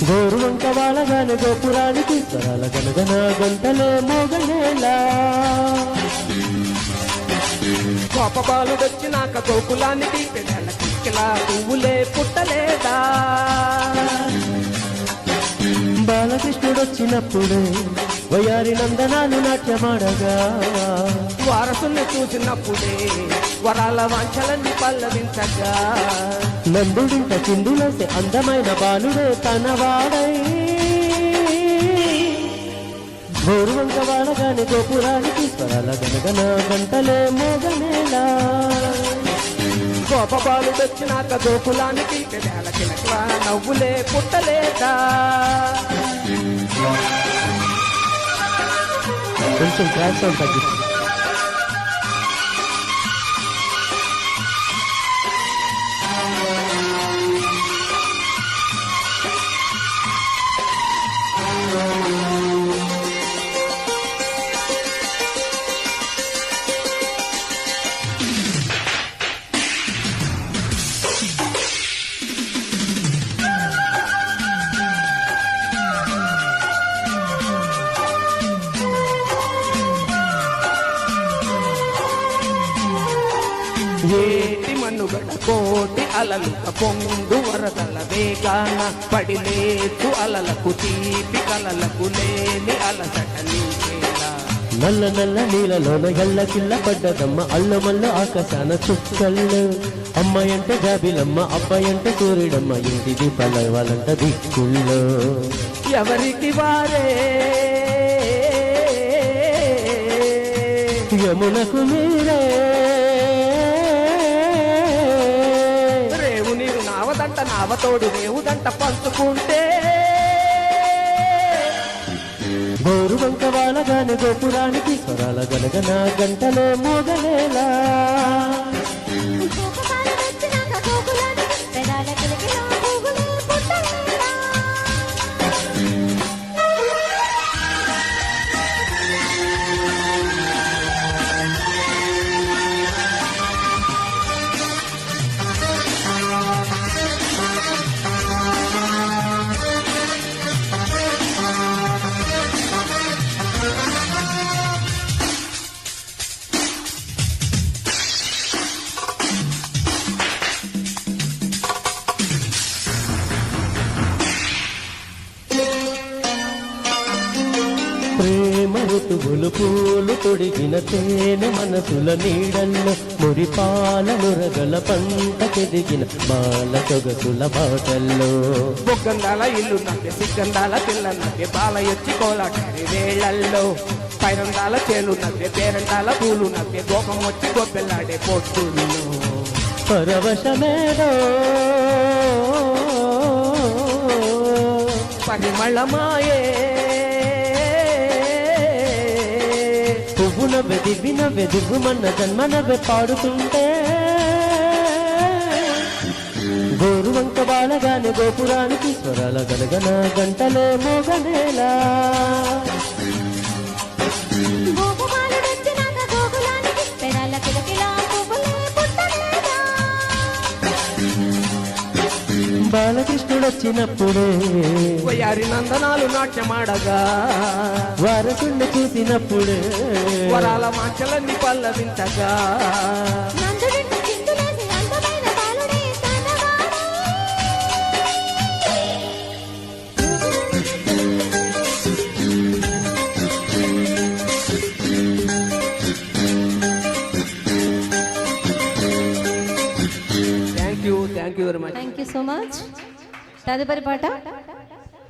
గోరువంక వాళ్ళగానే గోపురానికి స్వరాల గనగన గంటలే మోగనేలా కోపబాలుడొచ్చినాక గోకులానికి పెదాల కిక్కిలా పువ్వులే పుట్టలేదా బాలకృష్ణుడొచ్చినప్పుడే వయారి నందనాలు నాట్యమాడగా వారసుని చూసినప్పుడే వరాల వాంఛలన్నీ పల్లవించగా నందుడింట చిందులేసే అందమైన బాలుడే తనవాడై గోరువంక వాడగానే గోపురానికి స్వరాల గనగన గంటలే మోగనేలా కోపబాలుడొచ్చినాక గోకులానికి పెదాల కిలకలా నవ్వులే పుట్టలేదా కొంచెం ట్రాక్ సౌండ్ తగ్గింది. ఏటి మనుగడ కోటి అలలుక పొంగు వరదల వేగాన పడిలేచు అలలకు తీపి కలలకు లేని అలసట నీకేలా నల్ల నల్ల నీళ్ళలోన ఎల్ల కిల్ల పడ్డదమ్మ అల్లమల్ల ఆకాశాన చుక్కళ్ళు అమ్మాయంటే జాబిలమ్మ అబ్బాయంటే సూర్యుడమ్మ ఇంటి దీపాల వాళ్ళంట దిక్కుల్లో ఎవరికి వారే యమునకు మీరే రేవు నీరు నావదంట నావతోడు రేవుదంట పంచుకుంటే గోరువంక వాళ్ళగానే గోపురానికి స్వరాల గనగన గంటలే మోగనేలా ప్రేమ ఋతువులు పూలు తొడిగిన తేనె మనసుల నీడల్లో మురిపాల నురగల పంట కెదిగిన బాల సొగసుల బాటల్లో బొగ్గందాల ఇల్లు నవ్వే సిగ్గందాల పిల్ల నవ్వే బాల ఎచ్చి కోలాటారి వేళల్లో పైరందాల చేలు నవ్వే పేరంటాల పూలు నవ్వే గోపం వచ్చి గొప్పెల్లాడే పొట్టుల్లో పరవశమేదో పరిమళమాయే పువ్వున వెదివిన వెదిగుమన్న జన్మనవే పాడుతుంటే గోరువంక బాలగానే గోపురానికి స్వరాల గనగన గంటలే మోగనేలా బాలకృష్ణుడొచ్చినప్పుడే వయారి నందనాలు నాట్యమాడగా వారసుని చూసినప్పుడే వరాల మాంచలన్నీ పల్లవించగా thank you very much. Thank you so much. తదుపరి పాట